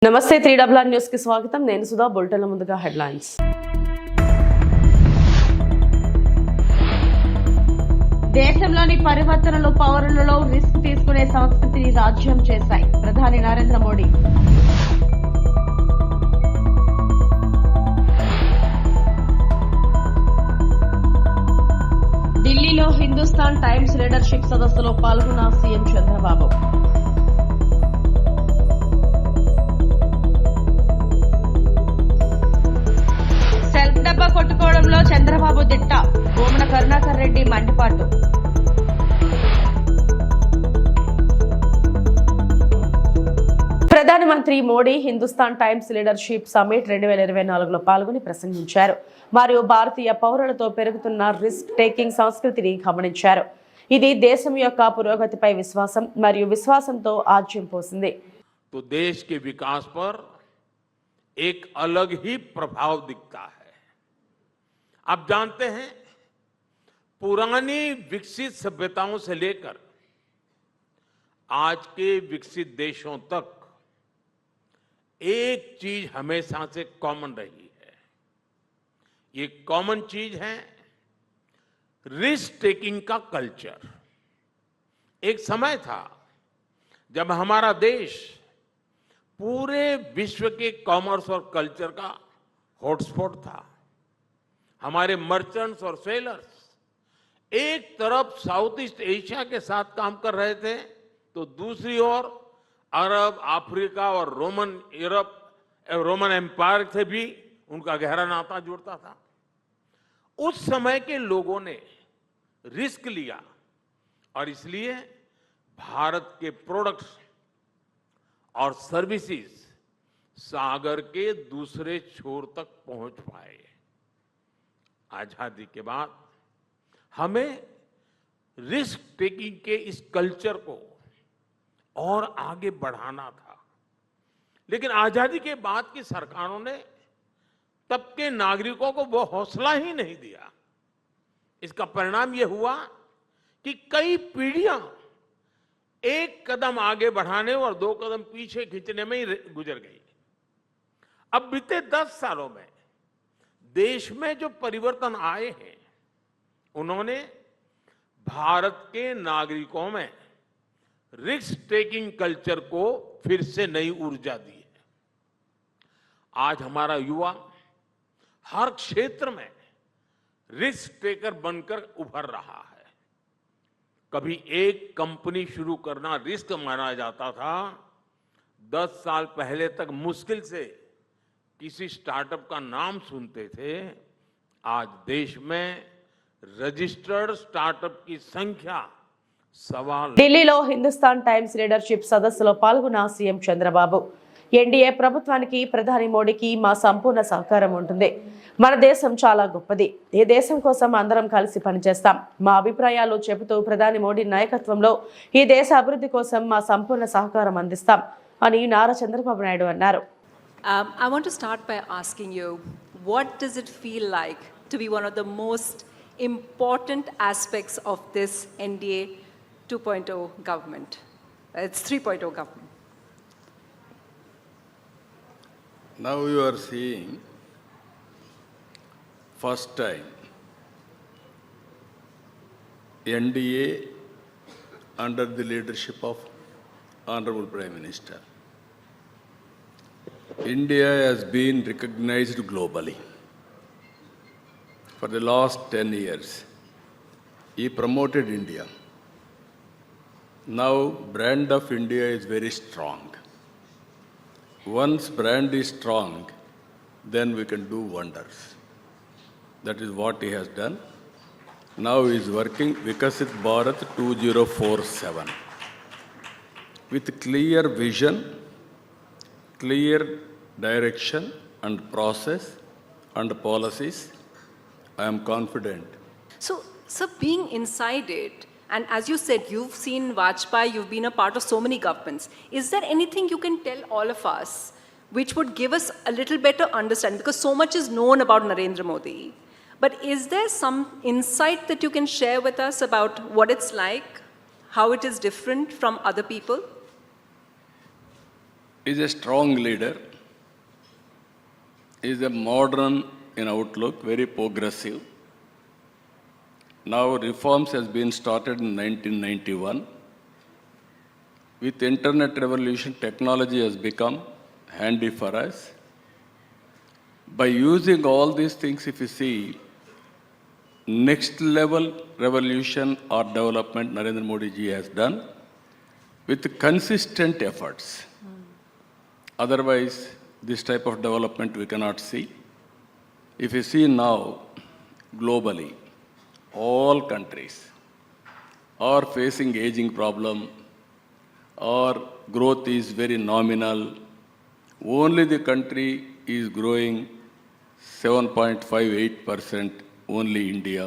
నమస్తే 3RR news కి స్వాగతం. నేను సుధా. బులెటిన్ల ముందుగా హెడ్లైన్స్. దేశంలోని పరివర్తనలు పౌరులలో రిస్క్ తీసుకునే సంస్కృతిని రాజ్యం చేశాయి. ప్రధాని నరేంద్ర మోడీ. ఢిల్లీలో హిందుస్థాన్ టైమ్స్ లీడర్షిప్ సదస్సులో పాల్గొన్న సీఎం చంద్రబాబు. డబ్బా కొట్టుకోవడంలో చంద్రబాబు దిట్ట. భూమన కరుణాకర్ రెడ్డి మండిపాటు. ప్రధానమంత్రి Modi Hindustan times leadership summit 2024లో పాల్గొని ప్రసంగించారు. మరియు భారతీయ పౌరులతో పెరుగుతున్న రిస్క్ టేకింగ్ సంస్కృతిని గమనించారు. ఇది దేశం యొక్క పురోగతిపై విశ్వాసం మరియు విశ్వాసంతో ఆజ్యం పోసింది. तो देश के विकास पर एक अलग ही प्रभाव दिखता है. आप जानते हैं, पुरानी विकसित सभ्यताओं से लेकर आज के विकसित देशों तक एक चीज हमेशा से कॉमन रही है. ये कॉमन चीज है रिस्क टेकिंग का कल्चर. एक समय था जब हमारा देश पूरे विश्व के कॉमर्स और कल्चर का हॉटस्पॉट था. हमारे मर्चेंट्स और सेलर्स एक तरफ साउथ ईस्ट एशिया के साथ काम कर रहे थे, तो दूसरी ओर अरब, अफ्रीका और रोमन एम्पायर से भी उनका गहरा नाता जुड़ता था. उस समय के लोगों ने रिस्क लिया और इसलिए भारत के प्रोडक्ट्स और सर्विसेज सागर के दूसरे छोर तक पहुंच पाए. आजादी के बाद हमें रिस्क टेकिंग के इस कल्चर को और आगे बढ़ाना था. लेकिन आजादी के बाद की सरकारों ने तब के नागरिकों को वो हौसला ही नहीं दिया. इसका परिणाम यह हुआ कि कई पीढ़ियां एक कदम आगे बढ़ाने और 2 कदम पीछे खींचने में ही गुजर गई. अब बीते 10 सालों में देश में जो परिवर्तन आए हैं, उन्होंने भारत के नागरिकों में रिस्क टेकिंग कल्चर को फिर से नई ऊर्जा दी है. आज हमारा युवा हर क्षेत्र में रिस्क टेकर बनकर उभर रहा है. कभी एक कंपनी शुरू करना रिस्क माना जाता था. 10 साल पहले तक मुश्किल से किसी स्टार्टअप का नाम सुनते थे. आज देश में रजिस्टर्ड स्टार्टअप की संख्या सवाल. ఢిల్లీలో హిందుస్థాన్ టైమ్స్ లీడర్షిప్ సదస్సులో పాల్గొన్న సీఎం చంద్రబాబు. ఎన్డీఏ ప్రభుత్వానికి ప్రధాని మోడీకి మా సంపూర్ణ సహకారం ఉంటుంది. మన దేశం చాలా గొప్పది. ఈ దేశం కోసం అందరం కలిసి పనిచేస్తాం. మా అభిప్రాయాలు చెబుతూ ప్రధాని మోడీ నాయకత్వంలో ఈ దేశ అభివృద్ధి కోసం మా సంపూర్ణ సహకారం అందిస్తాం అని నారా చంద్రబాబు నాయుడు అన్నారు. I want to start by asking you, what does it feel like to be one of the most important aspects of this NDA 2.0 government? It's 3.0 government. Now you are seeing first time NDA under the leadership of Honorable Prime Minister. India has been recognized globally. For the last 10 years, he promoted India. Now, brand of India is very strong. Once brand is strong, then we can do wonders. That is what he has done. Now he is working Vikasit Bharat 2047 with clear vision, clear direction and process and policies. I am confident. So, being inside it, and as you said, you've seen Vajpayee, you've been a part of so many governments. Is there anything you can tell all of us which would give us a little better understanding? Because so much is known about Narendra Modi. But is there some insight that you can share with us about what it's like, how it is different from other people? is a strong leader, is a modern in outlook, very progressive. Now reforms has been started in 1991. With internet revolution, technology has become handy for us. By using all these things, if you see, next level revolution or development Narendra Modi ji has done with consistent efforts. Otherwise, this type of development we cannot see. If you see now, globally, all countries are facing aging problem, or growth is very nominal. Only the country is growing 7.58%, only India.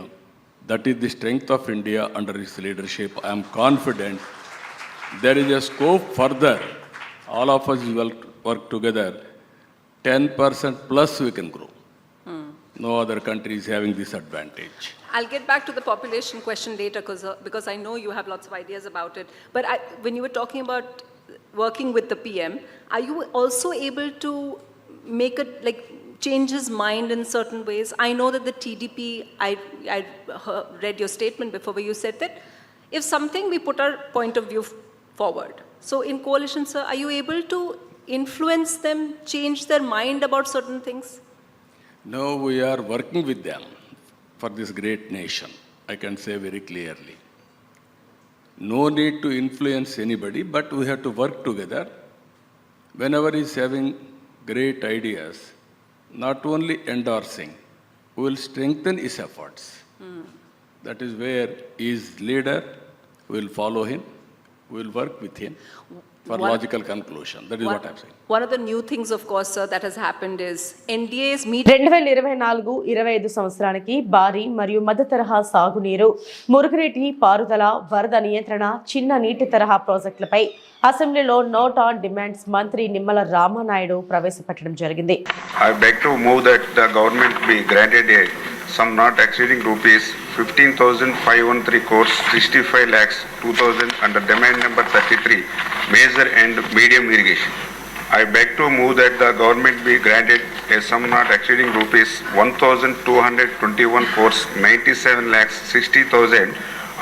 That is the strength of India under its leadership. I am confident there is a scope further. All of us will work together. 10% plus we can grow. No other country is having this advantage. I'll get back to the population question later because I know you have lots of ideas about it. But when you were talking about working with the PM, are you also able to make it change his mind in certain ways? I know that the TDP, I read your statement before where you said that if something, we put our point of view forward. So in coalition, sir, are you able to influence them, change their mind about certain things? No, we are working with them for this great nation. I can say very clearly. No need to influence anybody, but we have to work together. Whenever he is having great ideas, not only endorsing, we will strengthen his efforts. That is where he is leader, we will follow him, we will work with him for logical conclusion. That is what I am saying. One of the new things, of course, sir, that has happened is NDA's meet. 2024-25 సంవత్సరానికి భారీ మరియు మధ్య తరహా సాగునీరు, మురుగునీటి పారుదల, వరద నియంత్రణ, చిన్న నీటి తరహా ప్రాజెక్టులపై అసెంబ్లీలో నోట్ ఆన్ డిమాండ్స్ మంత్రి నిమ్మల రామానాయుడు ప్రవేశపెట్టడం జరిగింది. I beg to move that the government be granted a sum not exceeding rupees 15,513 crores 65 lakhs 2,000 under demand number 33 major and medium irrigation. I beg to move that the government be granted a sum not exceeding rupees 1,221 crores 97 lakhs 60,000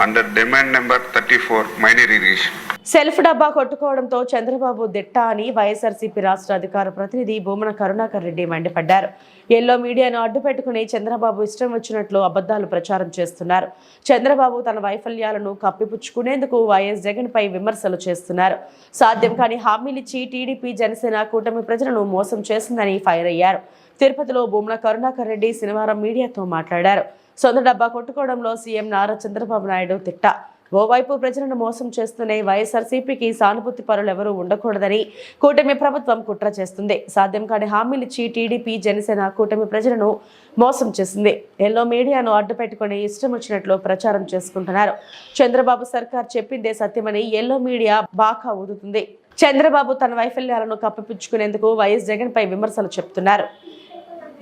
under demand number 34 minor irrigation. Self డబ్బా కొట్టుకోవడంతో చంద్రబాబు దిట్ట అని వైఎస్ఆర్సీపీ రాష్ట్ర అధికార ప్రతినిధి భూమన కరుణాకర్ రెడ్డి మండిపడ్డారు. Yellow మీడియాను అడ్డుపెట్టుకుని చంద్రబాబు ఇష్టం వచ్చినట్లు అబద్ధాలు ప్రచారం చేస్తున్నారు. చంద్రబాబు తన వైఫల్యాలను కప్పిపుచ్చుకునేందుకు వైఎస్ జగన్ పై విమర్శలు చేస్తున్నారు. సాధ్యం కాని హామీలిచ్చి టీడీపీ జనసేన కూటమి ప్రజలను మోసం చేసిందని ఫైర్ అయ్యారు. తిరుపతిలో భూమన కరుణాకర్ రెడ్డి శనివారం మీడియాతో మాట్లాడారు. సొంత డబ్బా కొట్టుకోవడంలో సీఎం నారా చంద్రబాబు నాయుడు తిట్ట. ఓవైపు ప్రజలను మోసం చేస్తూనే వైఎస్ఆర్సీపీకి సానుభూతి పరులు ఎవరూ ఉండకూడదని కూటమి ప్రభుత్వం కుట్ర చేస్తుంది. సాధ్యం కాని హామీలిచ్చి టీడీపీ జనసేన కూటమి ప్రజలను మోసం చేసింది. ఎల్లో మీడియాను అడ్డుపెట్టుకుని ఇష్టం వచ్చినట్లు ప్రచారం చేసుకుంటున్నారు. చంద్రబాబు సర్కార్ చెప్పిందే సత్యమని ఎల్లో మీడియా బాకా ఊదుతుంది. చంద్రబాబు తన వైఫల్యాలను కప్పిపుచ్చుకునేందుకు వైఎస్ జగన్ పై విమర్శలు చెప్తున్నారు.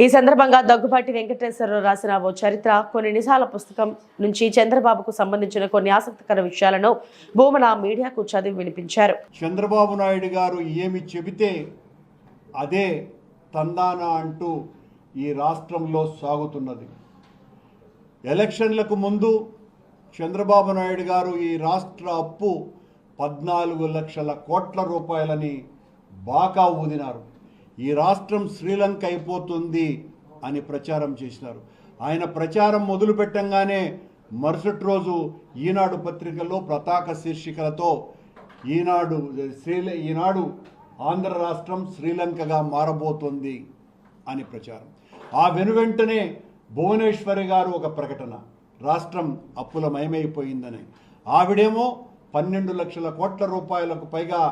ఈ సందర్భంగా దగ్గుబాటి వెంకటేశ్వరరావు రాసిన ఓ చరిత్ర, కొన్ని నిజాల పుస్తకం నుంచి చంద్రబాబుకు సంబంధించిన కొన్ని ఆసక్తికర విషయాలను భూమన మీడియాకు చదివి వినిపించారు. చంద్రబాబు నాయుడు గారు ఏమి చెబితే అదే తందానా అంటూ ఈ రాష్ట్రంలో సాగుతున్నది. ఎలక్షన్లకు ముందు చంద్రబాబు నాయుడు గారు ఈ రాష్ట్ర అప్పు 14 లక్షల కోట్ల రూపాయలని బాకా ఊదినారు. ఈ రాష్ట్రం శ్రీలంక అయిపోతుంది అని ప్రచారం చేసినారు. ఆయన ప్రచారం మొదలు పెట్టంగానే మరుసటి రోజు ఈనాడు పత్రికల్లో పతాక శీర్షికలతో ఈనాడు ఆంధ్ర రాష్ట్రం శ్రీలంకగా మారబోతుంది అని ప్రచారం. ఆ వెనువెంటనే భువనేశ్వరి గారు ఒక ప్రకటన, రాష్ట్రం అప్పులమయమైపోయిందని. ఆవిడేమో 12 లక్షల కోట్ల రూపాయలకు పైగా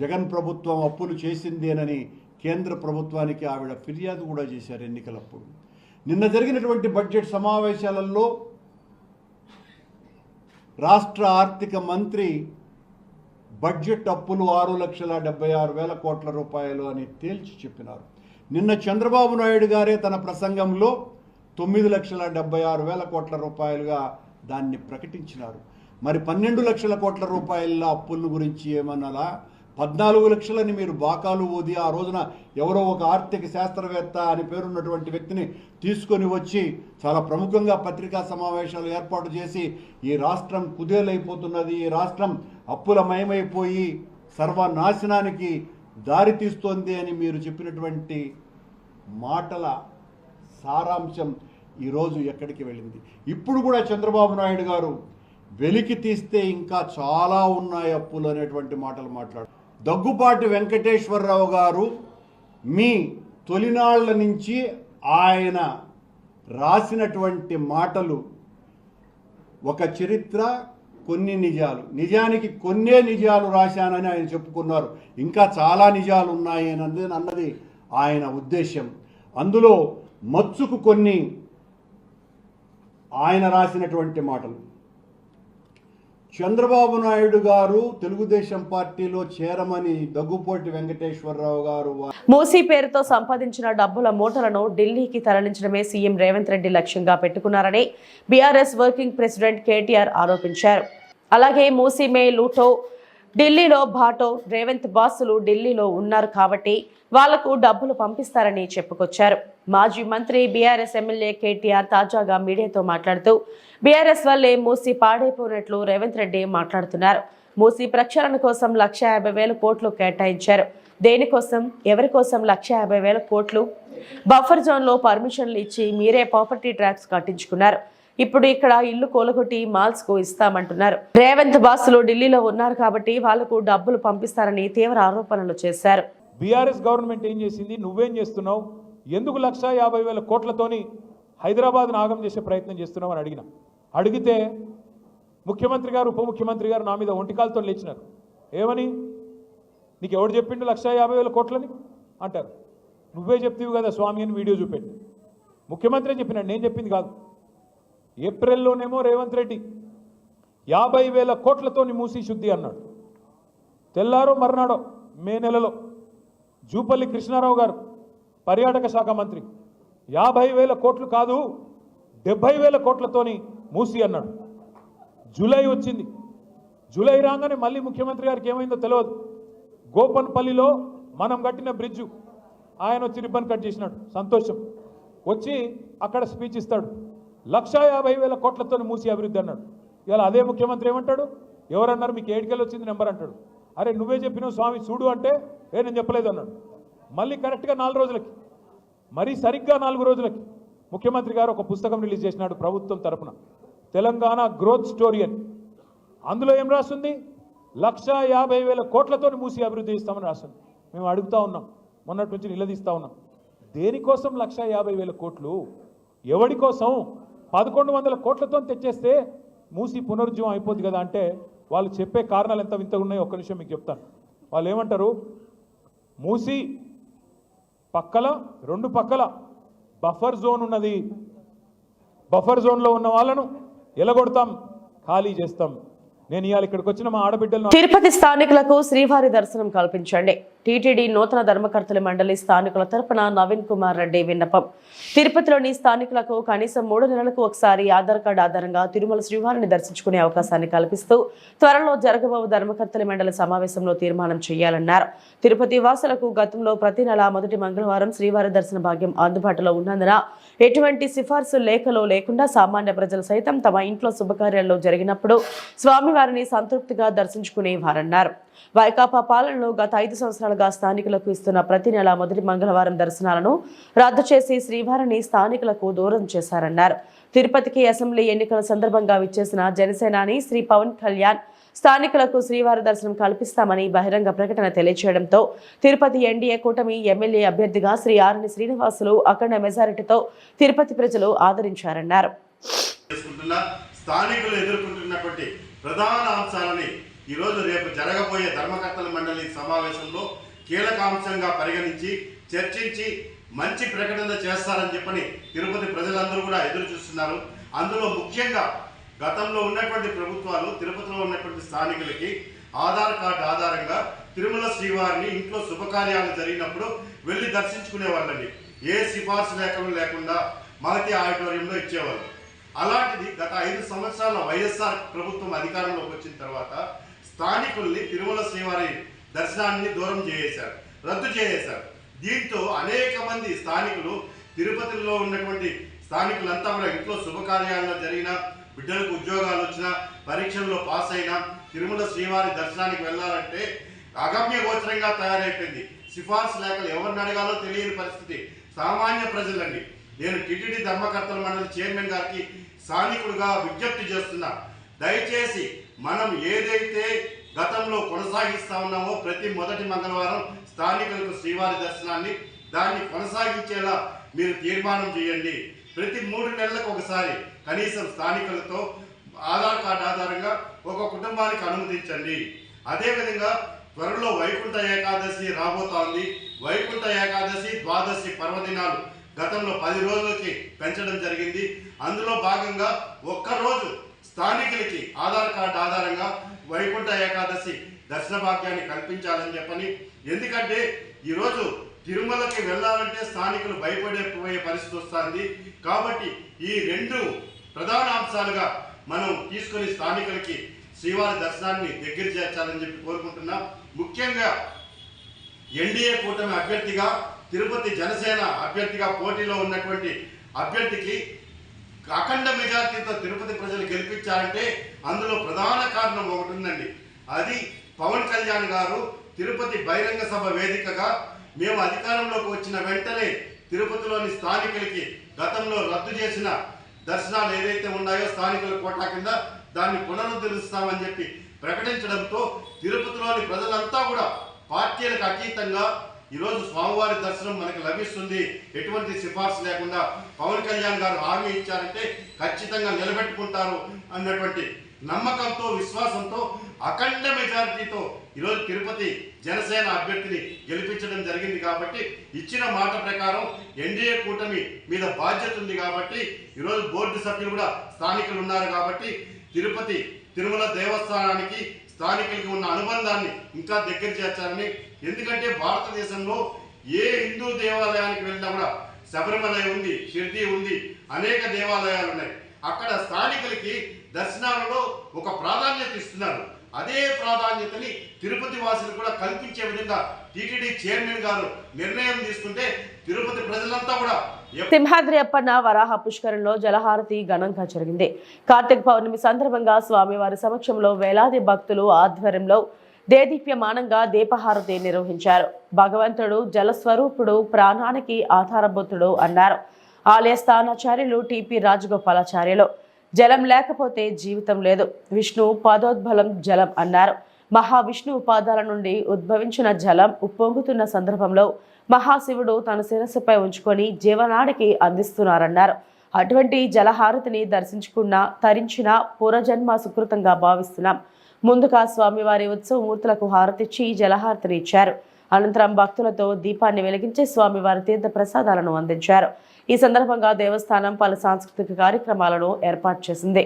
జగన్ ప్రభుత్వం అప్పులు చేసిందేనని కేంద్ర ప్రభుత్వానికి ఆవిడ ఫిర్యాదు కూడా చేశారు ఎన్నికలప్పుడు. నిన్న జరిగినటువంటి బడ్జెట్ సమావేశాలలో రాష్ట్ర ఆర్థిక మంత్రి బడ్జెట్ అప్పులు 6,76,000 కోట్ల రూపాయలు అని తేల్చి చెప్పినారు. నిన్న చంద్రబాబు నాయుడు గారే తన ప్రసంగంలో 9,76,000 కోట్ల రూపాయలుగా దాన్ని ప్రకటించినారు. మరి 12 లక్షల కోట్ల రూపాయల అప్పుల గురించి ఏమన్నారా, 14 లక్షలని మీరు బాకాలు ఊది ఆ రోజున ఎవరో ఒక ఆర్థిక శాస్త్రవేత్త అని పేరున్నటువంటి వ్యక్తిని తీసుకొని వచ్చి చాలా ప్రముఖంగా పత్రికా సమావేశాలు ఏర్పాటు చేసి ఈ రాష్ట్రం కుదేలైపోతున్నది, ఈ రాష్ట్రం అప్పులమయమైపోయి సర్వనాశనానికి దారి తీస్తోంది అని మీరు చెప్పినటువంటి మాటల సారాంశం ఈరోజు ఎక్కడికి వెళ్ళింది? ఇప్పుడు కూడా చంద్రబాబు నాయుడు గారు వెలికి తీస్తే ఇంకా చాలా ఉన్నాయి అప్పులు అనేటువంటి మాటలు మాట్లాడు. దగ్గుపాటి వెంకటేశ్వరరావు గారు మీ తొలినాళ్ల నుంచి ఆయన రాసినటువంటి మాటలు ఒక చరిత్ర, కొన్ని నిజాలు, నిజానికి కొన్నే నిజాలు రాశానని ఆయన చెప్పుకున్నారు. ఇంకా చాలా నిజాలు ఉన్నాయి అన్నది ఆయన ఉద్దేశం. అందులో మచ్చుకు కొన్ని ఆయన రాసినటువంటి మాటలు. చంద్రబాబు నాయుడు గారు తెలుగుదేశం పార్టీలో చేరమని దగ్గుపాటి వెంకటేశ్వరరావు గారు మూసీ పేరుతో సంపాదించిన డబ్బుల మూటలను ఢిల్లీకి తరలించడమే సీఎం రేవంత్ రెడ్డి లక్ష్యంగా పెట్టుకున్నారని బీఆర్ఎస్ వర్కింగ్ ప్రెసిడెంట్ కేటీఆర్ ఆరోపించారు. అలాగే మూసీ మే లూటో, ఢిల్లీలో బాటో, రేవంత్ బాసులు ఢిల్లీలో ఉన్నారు కాబట్టి వాళ్లకు డబ్బులు పంపిస్తారని చెప్పుకొచ్చారు. మాజీ మంత్రి బీఆర్ఎస్ ఎమ్మెల్యే కేటీఆర్ తాజాగా మీడియాతో మాట్లాడుతూ బీఆర్ఎస్ వల్లే మూసీ పాడైపోయినట్లు రేవంత్ రెడ్డి మాట్లాడుతున్నారు. మూసీ ప్రక్షాళన కోసం 150,000 కోట్లు కేటాయించారు. దేనికోసం, ఎవరి కోసం 150,000 కోట్లు? బఫర్ జోన్లో పర్మిషన్లు ఇచ్చి మీరే ప్రాపర్టీ ట్యాక్స్ కట్టించుకున్నారు. ఇప్పుడు ఇక్కడ ఇల్లు కూలగొట్టి మాల్స్ కు ఇస్తామంటున్నారు. రేవంత్ బాసులు ఢిల్లీలో ఉన్నారు కాబట్టి వాళ్లకు డబ్బులు పంపిస్తారని తీవ్ర ఆరోపణలు చేశారు. బీఆర్ఎస్ గవర్నమెంట్ ఏం చేసింది, నువ్వేం చేస్తున్నావు, ఎందుకు 150,000 కోట్లతోని హైదరాబాద్ను ఆగం చేసే ప్రయత్నం చేస్తున్నావు అని అడిగితే ముఖ్యమంత్రి గారు, ఉప ముఖ్యమంత్రి గారు నా మీద ఒంటికాలతో లేచినారు. ఏమని? నీకు ఎవడు చెప్పిండు 150,000 కోట్లని అంటారు. నువ్వే చెప్తీవి కదా స్వామి అని వీడియో చూపెట్టి. ముఖ్యమంత్రి చెప్పినాడు, నేను చెప్పింది కాదు. ఏప్రిల్లోనేమో రేవంత్ రెడ్డి 50,000 కోట్లతోని మూసీ శుద్ధి అన్నాడు. తెల్లారో మర్నాడో మే నెలలో జూపల్లి కృష్ణారావు గారు పర్యాటక శాఖ మంత్రి 50,000 కోట్లు కాదు 70,000 కోట్లతోని మూసీ అన్నాడు. జూలై వచ్చింది. జూలై రాగానే మళ్ళీ ముఖ్యమంత్రి గారికి ఏమైందో తెలియదు. గోపన్పల్లిలో మనం కట్టిన బ్రిడ్జు ఆయన వచ్చి రిబ్బన్ కట్ చేసినాడు. సంతోషం. వచ్చి అక్కడ స్పీచ్ ఇస్తాడు. 150,000 కోట్లతో మూసీ అభివృద్ధి అన్నాడు. ఇవాళ అదే ముఖ్యమంత్రి ఏమంటాడు? ఎవరన్నారు మీకు ఏడికెళ్ళి వచ్చింది నెంబర్ అంటాడు. అరే నువ్వే చెప్పినావు స్వామి చూడు అంటే నేను చెప్పలేదు అన్నాడు. మళ్ళీ కరెక్ట్గా 4 రోజులకి, మరీ సరిగ్గా 4 రోజులకి ముఖ్యమంత్రి గారు ఒక పుస్తకం రిలీజ్ చేసినాడు ప్రభుత్వం తరపున, తెలంగాణ గ్రోత్ స్టోరీ అని. అందులో ఏం రాస్తుంది? 150,000 కోట్లతో మూసీ అభివృద్ధి ఇస్తామని రాస్తుంది. మేము అడుగుతా ఉన్నాం, మొన్నటి నుంచి నిలదీస్తా ఉన్నాం. దేనికోసం 150,000 కోట్లు? ఎవడి కోసం? 1,100 కోట్లతో తెచ్చేస్తే మూసీ పునరుజ్జీవం అయిపోద్ది కదా అంటే వాళ్ళు చెప్పే కారణాలు ఎంత వింతగా ఉన్నాయో ఒక్క నిమిషం మీకు చెప్తాను. వాళ్ళు ఏమంటారు? మూసీ పక్కల 2 పక్కల బఫర్ జోన్ ఉన్నది. బఫర్ జోన్లో ఉన్న వాళ్ళను ఎలగొడతాం, ఖాళీ చేస్తాం. నేను ఇవాళ ఇక్కడికి వచ్చిన మా ఆడబిడ్డలను తిరుపతి స్థానికులకు శ్రీవారి దర్శనం కల్పించండి. టీటీడీ నూతన ధర్మకర్తల మండలి స్థానికుల తరపున నవీన్ కుమార్ రెడ్డి విన్నపం. తిరుపతిలోని స్థానికులకు కనీసం 3 నెలలకు ఒకసారి ఆధార్ కార్డు ఆధారంగా తిరుమల శ్రీవారిని దర్శించుకునే అవకాశాన్ని కల్పిస్తూ త్వరలో జరగబోవు ధర్మకర్తల మండలి సమావేశంలో తీర్మానం చేయాలన్నారు. తిరుపతి వాసులకు గతంలో ప్రతి నెల మొదటి మంగళవారం శ్రీవారి దర్శన భాగ్యం అందుబాటులో ఉన్నందున ఎటువంటి సిఫార్సు లేఖలో లేకుండా సామాన్య ప్రజలు సైతం తమ ఇంట్లో శుభకార్యాల్లో జరిగినప్పుడు స్వామివారిని సంతృప్తిగా దర్శించుకునేవారన్నారు. వైకాపా పాలనలో గత 5 సంవత్సరాలుగా స్థానికులకు ఇస్తున్న ప్రతి నెల మొదటి మంగళవారం దర్శనాలను రద్దు చేసి శ్రీవారిని స్థానికులకు దూరం చేశారన్నారు. తిరుపతికి అసెంబ్లీ ఎన్నికల సందర్భంగా విచ్చేసిన జనసేనాని శ్రీ పవన్ కళ్యాణ్ స్థానికులకు శ్రీవారి దర్శనం కల్పిస్తామని బహిరంగ ప్రకటన తెలియజేయడంతో తిరుపతి ఎన్డీఏ కూటమి ఎమ్మెల్యే అభ్యర్థిగా శ్రీ ఆరణి శ్రీనివాసులు అఖండ మెజారిటీతో తిరుపతి ప్రజలు ఆదరించారన్నారు. స్థానికులు ఎదుర్కొంటున్నటువంటి ప్రధాన అంశాలని ఈరోజు రేపు జరగబోయే ధర్మకర్తల మండలి సమావేశంలో కీలక అంశంగా పరిగణించి చర్చించి మంచి ప్రకటన చేస్తారని చెప్పని తిరుపతి ప్రజలందరూ కూడా ఎదురు చూస్తున్నారు. అందులో ముఖ్యంగా గతంలో ఉన్నటువంటి ప్రభుత్వాలు తిరుపతిలో ఉన్నటువంటి స్థానికులకి ఆధార్ కార్డు ఆధారంగా తిరుమల శ్రీవారిని ఇంట్లో శుభకార్యాలు జరిగినప్పుడు వెళ్ళి దర్శించుకునే వాళ్ళని, ఏ సిఫార్సు లేఖలు లేకుండా మహతి ఆడిటోరియంలో ఇచ్చేవాళ్ళు. అలాంటిది గత 5 సంవత్సరాల వైఎస్ఆర్ ప్రభుత్వం అధికారంలోకి వచ్చిన తర్వాత స్థానికుల్ని తిరుమల శ్రీవారి దర్శనాన్ని దూరం చేసేశారు, రద్దు చేసేశారు. దీంతో అనేక మంది స్థానికులు, తిరుపతిలో ఉన్నటువంటి స్థానికులంతా కూడా ఇంట్లో శుభకార్యాల్లో జరిగిన, బిడ్డలకు ఉద్యోగాలు వచ్చినా, పరీక్షల్లో పాస్ అయినా తిరుమల శ్రీవారి దర్శనానికి వెళ్ళాలంటే అగమ్య గోచరంగా తయారైపోయింది. సిఫార్సు లేఖలు ఎవరిని అడగాలో తెలియని పరిస్థితి. సామాన్య ప్రజలండి. నేను టిటిడి ధర్మకర్తల మండలి చైర్మన్ గారికి స్థానికుడిగా విజ్ఞప్తి చేస్తున్నా, దయచేసి మనం ఏదైతే గతంలో కొనసాగిస్తా ఉన్నామో ప్రతి మొదటి మంగళవారం స్థానికులకు శ్రీవారి దర్శనాన్ని దాన్ని కొనసాగించేలా మీరు తీర్మానం చేయండి. ప్రతి 3 నెలలకు ఒకసారి కనీసం స్థానికులతో ఆధార్ కార్డు ఆధారంగా ఒక కుటుంబానికి అనుమతించండి. అదేవిధంగా త్వరలో వైకుంఠ ఏకాదశి రాబోతోంది. వైకుంఠ ఏకాదశి, ద్వాదశి పర్వదినాలు గతంలో 10 రోజులకి పెంచడం జరిగింది. అందులో భాగంగా ఒక్కరోజు స్థానికులకి ఆధార్ కార్డు ఆధారంగా వైకుంఠ ఏకాదశి దర్శన భాగ్యాన్ని కల్పించాలని చెప్పని. ఎందుకంటే ఈరోజు తిరుమలకి వెళ్ళాలంటే స్థానికులు భయపడిపోయే పరిస్థితి వస్తుంది. కాబట్టి ఈ 2 ప్రధాన అంశాలుగా మనం తీసుకొని స్థానికులకి శ్రీవారి దర్శనాన్ని దగ్గర చేర్చాలని చెప్పి కోరుకుంటున్నాం. ముఖ్యంగా ఎన్డీఏ కూటమి అభ్యర్థిగా, తిరుపతి జనసేన అభ్యర్థిగా పోటీలో ఉన్నటువంటి అభ్యర్థికి అఖండ మెజార్టీతో తిరుపతి ప్రజలు గెలిపించాలంటే అందులో ప్రధాన కారణం ఒకటి ఉందండి. అది పవన్ కళ్యాణ్ గారు తిరుపతి బహిరంగ సభ వేదికగా మేము అధికారంలోకి వచ్చిన వెంటనే తిరుపతిలోని స్థానికులకి గతంలో రద్దు చేసిన దర్శనాలు ఏదైతే ఉన్నాయో స్థానికుల కోటా కింద దాన్ని పునరుద్ధరిస్తామని చెప్పి ప్రకటించడంతో తిరుపతిలోని ప్రజలంతా కూడా పార్టీలకు అతీతంగా ఈరోజు స్వామివారి దర్శనం మనకు లభిస్తుంది. ఎటువంటి సిఫార్సు లేకుండా పవన్ కళ్యాణ్ గారు హామీ ఇచ్చారంటే ఖచ్చితంగా నిలబెట్టుకుంటారు అన్నటువంటి నమ్మకంతో, విశ్వాసంతో అఖండ మెజారిటీతో ఈరోజు తిరుపతి జనసేన అభ్యర్థిని గెలిపించడం జరిగింది. కాబట్టి ఇచ్చిన మాట ప్రకారం ఎన్డీఏ కూటమి మీద బాధ్యత ఉంది. కాబట్టి ఈరోజు బోర్డు సభ్యులు కూడా స్థానికులు ఉన్నారు. కాబట్టి తిరుపతి తిరుమల దేవస్థానానికి స్థానికులకి ఉన్న అనుబంధాన్ని ఇంకా దగ్గర చేర్చాలని. ఎందుకంటే భారతదేశంలో ఏ హిందూ దేవాలయానికి వెళ్ళినా కూడా శబరిమల ఉంది, షిర్డీ ఉంది, అనేక దేవాలయాలు ఉన్నాయి. అక్కడ స్థానికులకి దర్శనాలలో ఒక ప్రాధాన్యత ఇస్తున్నారు. అదే ప్రాధాన్యతని తిరుపతి వాసులు కూడా కల్పించే విధంగా టీటీడీ చైర్మన్ గారు నిర్ణయం తీసుకుంటే తిరుపతి ప్రజలంతా కూడా. సింహాద్రి అప్పన్న వరాహ పుష్కరంలో జలహారతి ఘనంగా జరిగింది. కార్తీక పౌర్ణమి సందర్భంగా స్వామివారి సమక్షంలో వేలాది భక్తులు ఆధ్వర్యంలో దేదీప్యమానంగా దీపహారతి నిర్వహించారు. భగవంతుడు జలస్వరూపుడు, ప్రాణానికి ఆధారభూతుడు అన్నారు ఆలయ స్థానాచార్యులు టిపి రాజగోపాలాచార్యులు. జలం లేకపోతే జీవితం లేదు, విష్ణు పాదోద్బలం జలం అన్నారు. మహావిష్ణువు పాదాల నుండి ఉద్భవించిన జలం ఉప్పొంగుతున్న సందర్భంలో మహాశివుడు తన శిరస్సుపై ఉంచుకొని జీవనాడికి అందిస్తున్నారన్నారు. అటువంటి జలహారతిని దర్శించుకున్న, తరించిన పూర్వజన్మ సుకృతంగా భావిస్తున్నాం. ముందుగా స్వామివారి ఉత్సవమూర్తులకు హారతిచ్చి జలహారతిని ఇచ్చారు. అనంతరం భక్తులతో దీపాన్ని వెలిగించి స్వామివారి తీర్థ ప్రసాదాలను అందించారు. ఈ సందర్భంగా దేవస్థానం పలు సాంస్కృతిక కార్యక్రమాలను ఏర్పాటు చేసింది.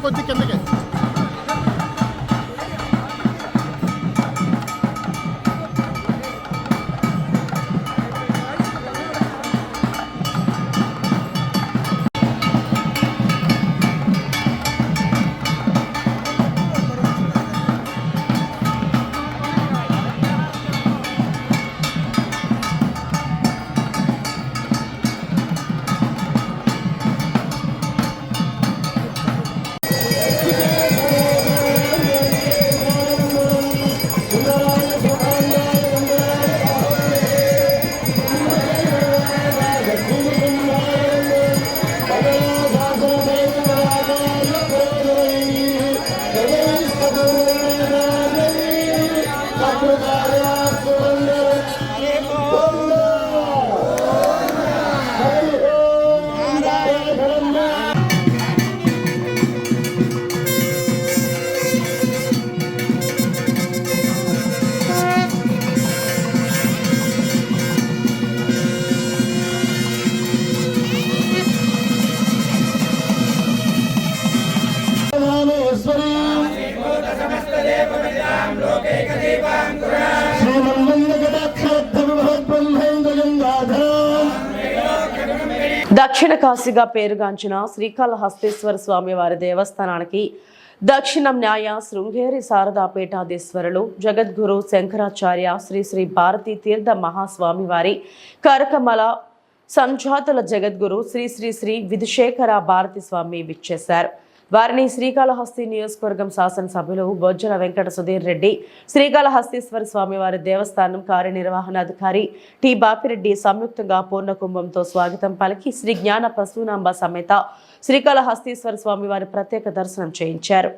కొద్ది కిందకి దక్షిణ కాశీగా పేరుగాంచిన శ్రీకాళహస్తీశ్వర స్వామి వారి దేవస్థానానికి దక్షిణం న్యాయ శృంగేరి శారదా పీఠాధీశ్వరులు జగద్గురు శంకరాచార్య శ్రీ శ్రీ భారతీ తీర్థ మహాస్వామి వారి కరకమల సంజాతుల జగద్గురు శ్రీ శ్రీ శ్రీ విధుశేఖర భారతి స్వామి విచ్చేశారు. వారిని శ్రీకాళహస్తి నియోజకవర్గం శాసనసభ్యులు బొజ్జల వెంకట సుధీర్ రెడ్డి, శ్రీకాళహస్తీశ్వర స్వామి వారి దేవస్థానం కార్యనిర్వహణాధికారి టి బాపిరెడ్డి సంయుక్తంగా పూర్ణకుంభంతో స్వాగతం పలికి శ్రీ జ్ఞాన ప్రసూనాంబ సమేత శ్రీకాళహస్తీశ్వర స్వామి వారి ప్రత్యేక దర్శనం చేయించారు.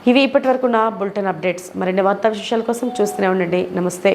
ఇవి ఇప్పటివరకు నా బులెటిన్ అప్డేట్స్. మరిన్ని వార్తా విశేషాల కోసం చూస్తూనే ఉండండి. నమస్తే.